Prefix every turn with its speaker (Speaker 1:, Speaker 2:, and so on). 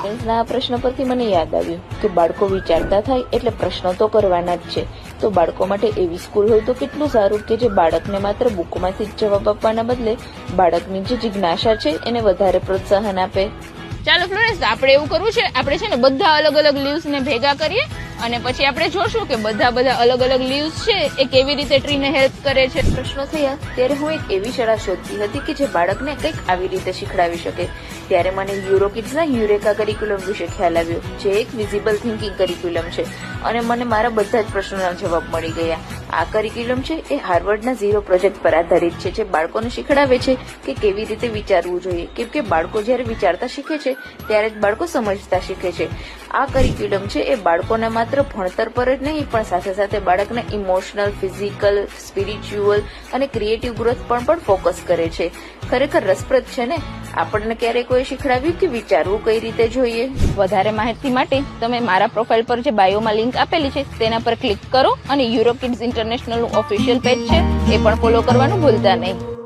Speaker 1: સાયન્સના આ પ્રશ્ન પરથી મને યાદ આવ્યું કે બાળકો વિચારતા થાય એટલે પ્રશ્નો તો કરવાના જ છે. તો બાળકો માટે એવી સ્કૂલ હોય તો કેટલું સારું કે જે બાળકને માત્ર બુકમાંથી જ જવાબ આપવાના બદલે બાળકની જે જિજ્ઞાસા છે એને વધારે પ્રોત્સાહન આપે.
Speaker 2: ચાલો ફ્લોરેન્સ, આપણે એવું કરવું છે, આપણે છે ને બધા અલગ અલગ લીવ્સ ને ભેગા કરીએ અને પછી આપણે જોશું કે બધા અલગ અલગ લીવ્સ છે એ કેવી રીતે ટ્રીને હેલ્પ કરે છે.
Speaker 1: પ્રશ્નો થયા ત્યારે હું એક એવી શાળા શોધતી હતી કે જે બાળકને કંઈક આવી રીતે શીખડાવી શકે. ત્યારે મને યુરોકિડ્સના યુરેકા કરિક્યુલમ વિશે ખ્યાલ આવ્યો, જે એક વિઝિબલ થિંકિંગ કરિક્યુલમ છે અને મને મારા બધા જ પ્રશ્નોના જવાબ મળી ગયા. આ કરિક્યુલમ છે એ હાર્વર્ડના ઝીરો પ્રોજેક્ટ પર આધારિત છે, જે બાળકોને શીખડાવે છે કે કેવી રીતે વિચારવું જોઈએ, કેમ કે બાળકો જ્યારે વિચારતા શીખે છે ત્યારે જ બાળકો સમજતા શીખે છે. આ કરિક્યુલમ છે એ બાળકોને માત્ર ભણતર પર જ નહીં પણ સાથે સાથે બાળકને ઇમોશનલ, ફિઝિકલ, સ્પિરિચ્યુઅલ અને ક્રિએટિવ ગ્રોથ પર પણ ફોકસ કરે છે. ખરેખર રસપ્રદ છે ને. આપણને ક્યારે કોઈ શીખડાવ્યું કે વિચારવું કઈ રીતે જોઈએ?
Speaker 2: વધારે માહિતી માટે તમે મારા પ્રોફાઇલ પર જે બાયોમાં લિંક આપેલી છે તેના પર ક્લિક કરો અને યુરોકિડ્સ ઇન્ટરનેશનલ નું ઓફિશિયલ પેજ છે એ પણ ફોલો કરવાનું ભૂલતા નહીં.